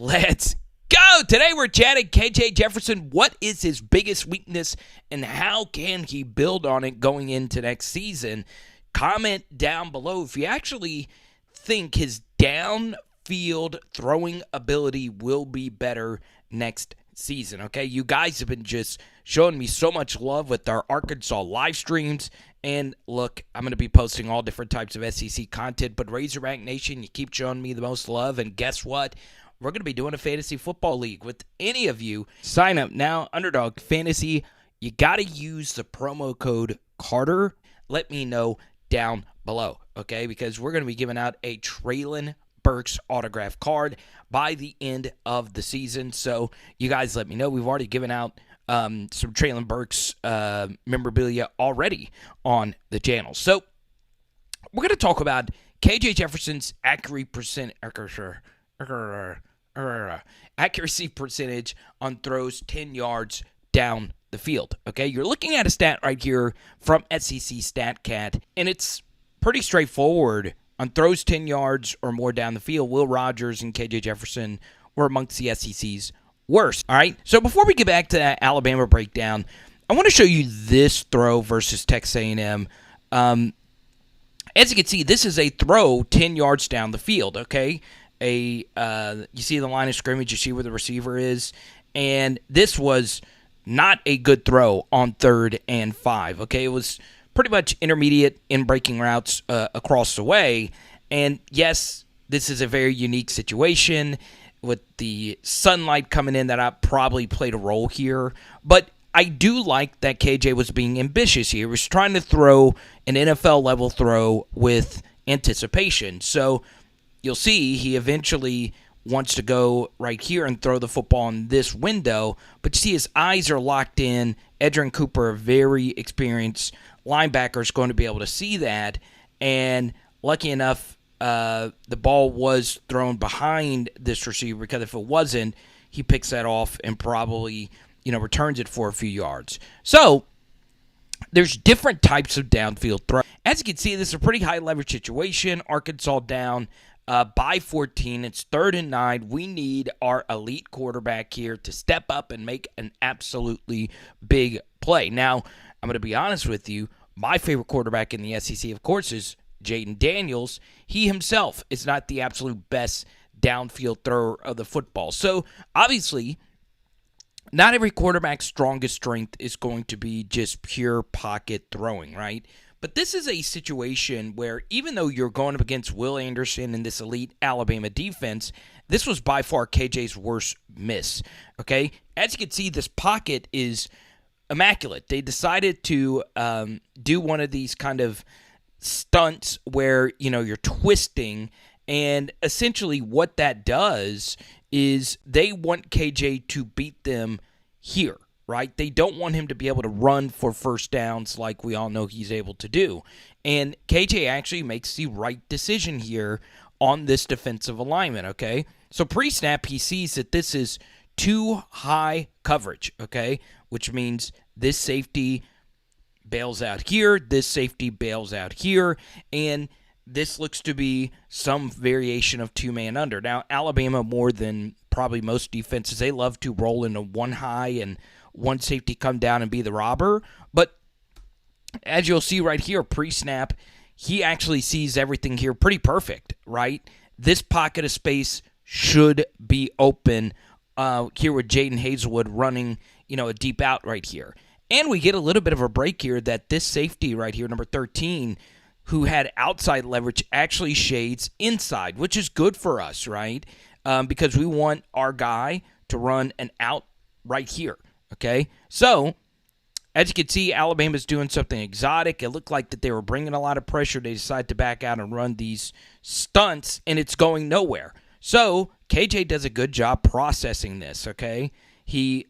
Let's go! Today we're chatting KJ Jefferson. What is his biggest weakness and how can he build on it going into next season? Comment down below if you actually think his downfield throwing ability will be better next season. Okay, you guys have been just showing me so much love with our Arkansas live streams. And look, I'm going to be posting all different types of SEC content, but Razorback Nation, you keep showing me the most love. And guess what? We're going to be doing a fantasy football league with any of you. Sign up now, Underdog Fantasy. You got to use the promo code Carter. Let me know down below, okay? Because we're going to be giving out a Traylon Burks autograph card by the end of the season. So you guys let me know. We've already given out some Traylon Burks memorabilia already on the channel. So we're going to talk about KJ Jefferson's accuracy percentage on throws 10 yards down the field. Okay, you're looking at a stat right here from SEC StatCat, and it's pretty straightforward. On throws 10 yards or more down the field, Will Rogers and KJ Jefferson were amongst the SEC's worst. All right, so before we get back to that Alabama breakdown, I want to show you this throw versus Texas A&M. As you can see, this is a throw 10 yards down the field, okay? You see the line of scrimmage, you see where the receiver is, and this was not a good throw on 3rd and 5, okay? It was pretty much intermediate in breaking routes across the way, and yes, this is a very unique situation with the sunlight coming in that I probably played a role here, but I do like that KJ was being ambitious here. He was trying to throw an NFL-level throw with anticipation, so you'll see he eventually wants to go right here and throw the football in this window, but you see his eyes are locked in. Edgerrin Cooper, a very experienced linebacker, is going to be able to see that, and lucky enough, the ball was thrown behind this receiver, because if it wasn't, he picks that off and probably, returns it for a few yards. So there's different types of downfield throw. As you can see, this is a pretty high leverage situation. Arkansas down by 14. It's 3rd and 9. We need our elite quarterback here to step up and make an absolutely big play. Now, I'm going to be honest with you. My favorite quarterback in the SEC, of course, is Jaden Daniels. He himself is not the absolute best downfield thrower of the football. So, obviously, not every quarterback's strongest strength is going to be just pure pocket throwing, right? But this is a situation where even though you're going up against Will Anderson and this elite Alabama defense, this was by far KJ's worst miss, okay? As you can see, this pocket is immaculate. They decided to do one of these kind of stunts where, you're twisting, and essentially what that does is they want KJ to beat them here, right? They don't want him to be able to run for first downs like we all know he's able to do. And KJ actually makes the right decision here on this defensive alignment, okay? So pre-snap, he sees that this is too high coverage, okay? Which means this safety bails out here, this safety bails out here, and this looks to be some variation of two-man under. Now, Alabama, more than probably most defenses, they love to roll into one high and one safety come down and be the robber. But as you'll see right here, pre-snap, he actually sees everything here pretty perfect, right? This pocket of space should be open here with Jaden Hazelwood running, a deep out right here. And we get a little bit of a break here that this safety right here, number 13, who had outside leverage, actually shades inside, which is good for us, right? Because we want our guy to run an out right here, okay? So, as you can see, Alabama's doing something exotic. It looked like that they were bringing a lot of pressure. They decided to back out and run these stunts, and it's going nowhere. So, KJ does a good job processing this, okay? He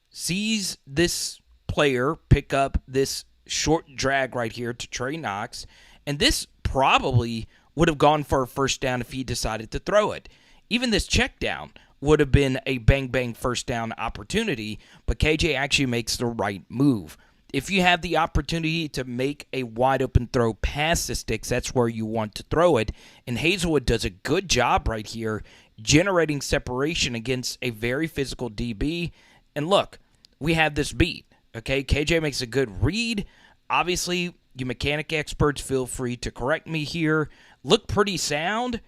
sees this player pick up this short drag right here to Trey Knox, and this probably would have gone for a first down if he decided to throw it. Even this check down would have been a bang-bang first down opportunity, but KJ actually makes the right move. If you have the opportunity to make a wide-open throw past the sticks, that's where you want to throw it, and Hazelwood does a good job right here generating separation against a very physical DB. And look, we have this beat. Okay, KJ makes a good read. Obviously, you mechanic experts, feel free to correct me here. Look pretty sound.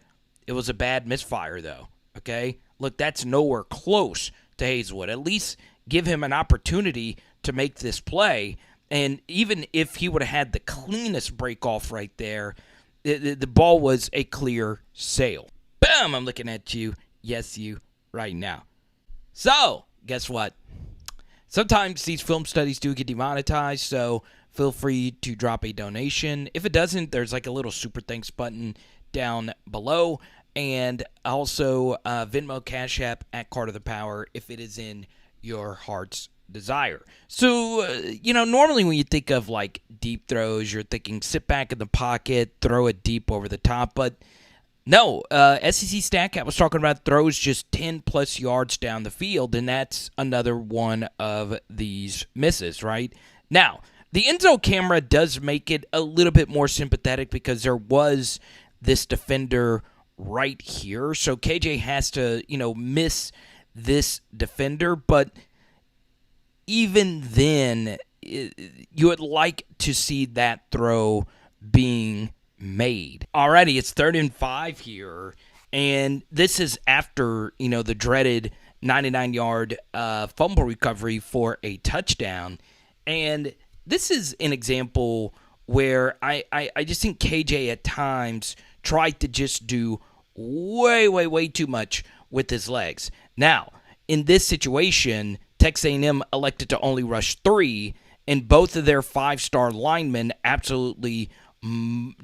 It was a bad misfire, though. Okay, look, that's nowhere close to Hazelwood. At least give him an opportunity to make this play. And even if he would have had the cleanest break off right there, the ball was a clear sail. Boom! I'm looking at you. Yes, you right now. So, guess what? Sometimes these film studies do get demonetized, so feel free to drop a donation. If it doesn't, there's like a little super thanks button down below. And also Venmo, Cash App at Card of the Power if it is in your heart's desire. So, normally when you think of like deep throws, you're thinking sit back in the pocket, throw it deep over the top. But no, SEC StatCat was talking about throws just 10-plus yards down the field, and that's another one of these misses, right? Now, the end zone camera does make it a little bit more sympathetic because there was this defender right here. So KJ has to, miss this defender. But even then, you would like to see that throw being made. Alrighty, it's 3rd and 5 here. And this is after, the dreaded 99-yard fumble recovery for a touchdown. And this is an example where I just think KJ at times tried to just do way too much with his legs. Now, in this situation, Texas A&M elected to only rush 3, and both of their 5-star linemen absolutely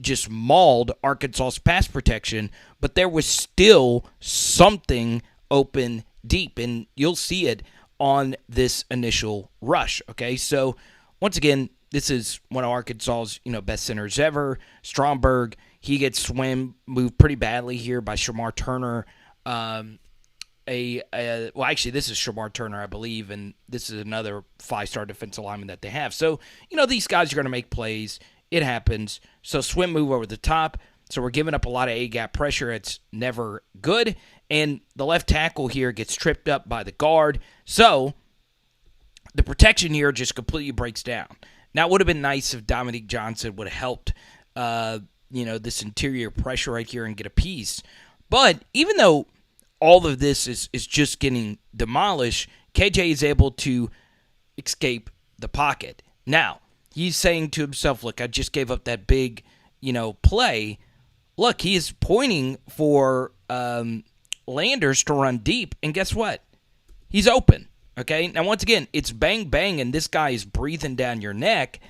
just mauled Arkansas's pass protection, but there was still something open deep, and you'll see it on this initial rush, okay? So, once again, this is one of Arkansas's, best centers ever. Stromberg, he gets moved pretty badly here by Shamar Turner. Actually, this is Shamar Turner, I believe, and this is another 5-star defensive lineman that they have. So, these guys are going to make plays. It happens. So, swim move over the top. So, we're giving up a lot of A-gap pressure. It's never good. And the left tackle here gets tripped up by the guard. So, the protection here just completely breaks down. Now, it would have been nice if Dominique Johnson would have helped, this interior pressure right here and get a piece. But even though all of this is just getting demolished, KJ is able to escape the pocket. Now, he's saying to himself, look, I just gave up that big, play. Look, he is pointing for Landers to run deep, and guess what? He's open. Okay, now once again, it's bang, bang, and this guy is breathing down your neck.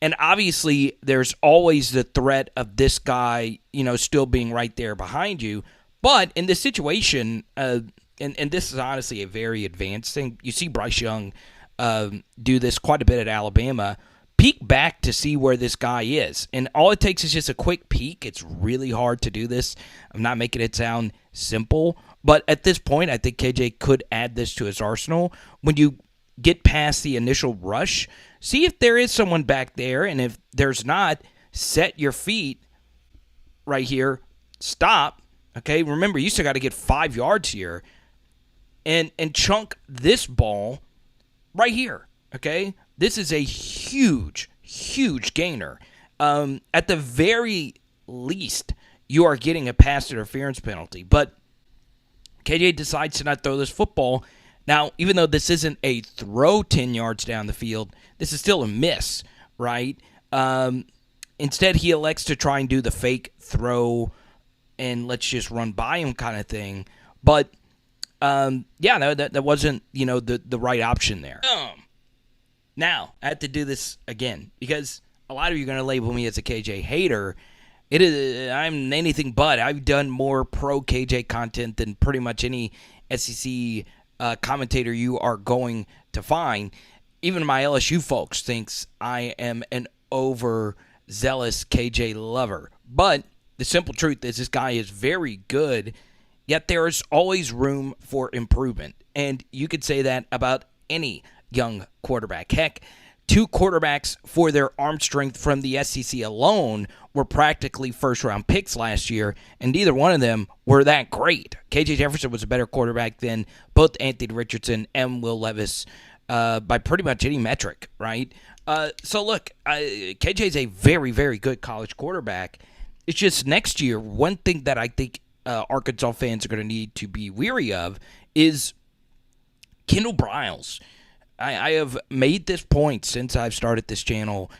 And obviously, there's always the threat of this guy, still being right there behind you. But in this situation, and this is honestly a very advanced thing, you see Bryce Young do this quite a bit at Alabama. Peek back to see where this guy is. And all it takes is just a quick peek. It's really hard to do this. I'm not making it sound simple. But at this point, I think KJ could add this to his arsenal. When you get past the initial rush, see if there is someone back there. And if there's not, set your feet right here. Stop. Okay, remember, you still got to get 5 yards here. And chunk this ball right here. Okay, this is a huge gainer. At the very least, you are getting a pass interference penalty. But KJ decides to not throw this football. Now, even though this isn't a throw 10 yards down the field, this is still a miss, right? Instead, he elects to try and do the fake throw and let's just run by him kind of thing. But, that wasn't, the right option there. Now, I have to do this again because a lot of you are going to label me as a KJ hater. I'm anything but. I've done more pro KJ content than pretty much any SEC commentator you are going to find. Even my LSU folks thinks I am an overzealous KJ lover. But the simple truth is this guy is very good, yet there is always room for improvement. And you could say that about any young quarterback. Heck, two quarterbacks for their arm strength from the SEC alone were practically first-round picks last year, and neither one of them were that great. KJ Jefferson was a better quarterback than both Anthony Richardson and Will Levis by pretty much any metric, right? So look, KJ is a very, very good college quarterback. It's just next year, one thing that I think Arkansas fans are going to need to be weary of is Kendall Briles. I have made this point since I've started this channel.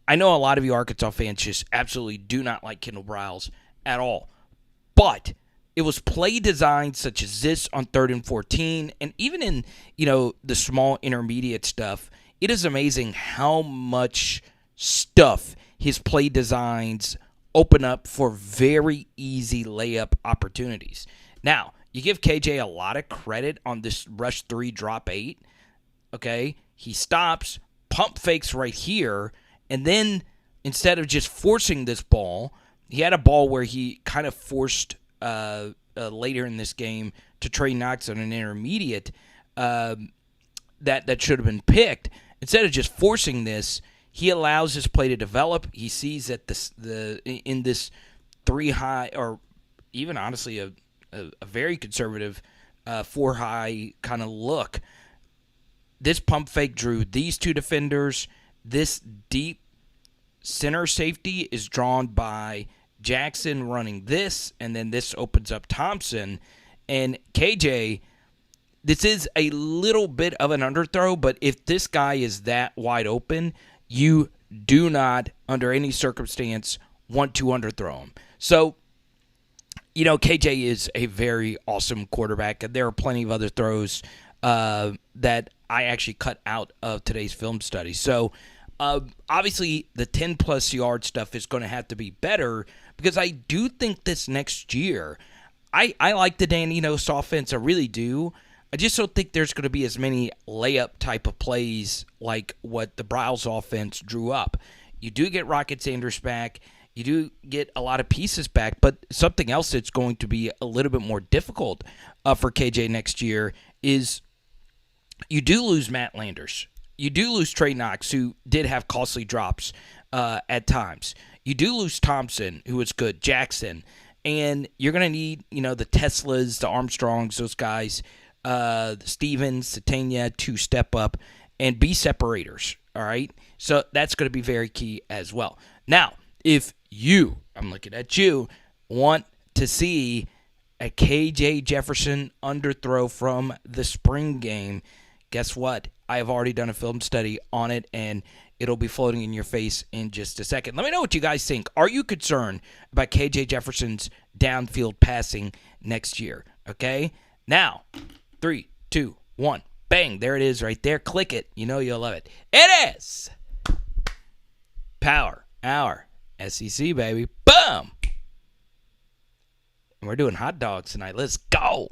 I know a lot of you Arkansas fans just absolutely do not like Kendall Briles at all. But it was play design such as this on 3rd and 14, and even in, the small intermediate stuff, it is amazing how much stuff his play designs open up for very easy layup opportunities. Now, you give KJ a lot of credit on this rush 3, drop 8. Okay, he stops, pump fakes right here, and then instead of just forcing this ball, he had a ball where he kind of forced later in this game to Trey Knox on an intermediate that should have been picked. Instead of just forcing this, he allows his play to develop. He sees that in this 3 high, or even honestly a very conservative 4 high kind of look. This pump fake drew these two defenders. This deep center safety is drawn by Jackson running this, and then this opens up Thompson. And KJ, this is a little bit of an underthrow, but if this guy is that wide open, you do not, under any circumstance, want to underthrow him. So, KJ is a very awesome quarterback. There are plenty of other throws that I actually cut out of today's film study. So, obviously, the 10-plus yard stuff is going to have to be better because I do think this next year, I like the Enos offense. I really do. I just don't think there's going to be as many layup type of plays like what the Briles offense drew up. You do get Rocket Sanders back. You do get a lot of pieces back, but something else that's going to be a little bit more difficult for KJ next year is you do lose Matt Landers. You do lose Trey Knox, who did have costly drops at times. You do lose Thompson, who was good, Jackson, and you're going to need, the Teslas, the Armstrongs, those guys, the Stevens, Satania to step up and be separators, all right? So that's going to be very key as well. Now, if you, I'm looking at you, want to see a KJ Jefferson underthrow from the spring game, guess what? I have already done a film study on it, and it'll be floating in your face in just a second. Let me know what you guys think. Are you concerned about KJ Jefferson's downfield passing next year? Okay? Now, 3, 2, 1. Bang. There it is right there. Click it. You'll love it. It is Power Hour SEC, baby. Boom. And we're doing hot dogs tonight. Let's go.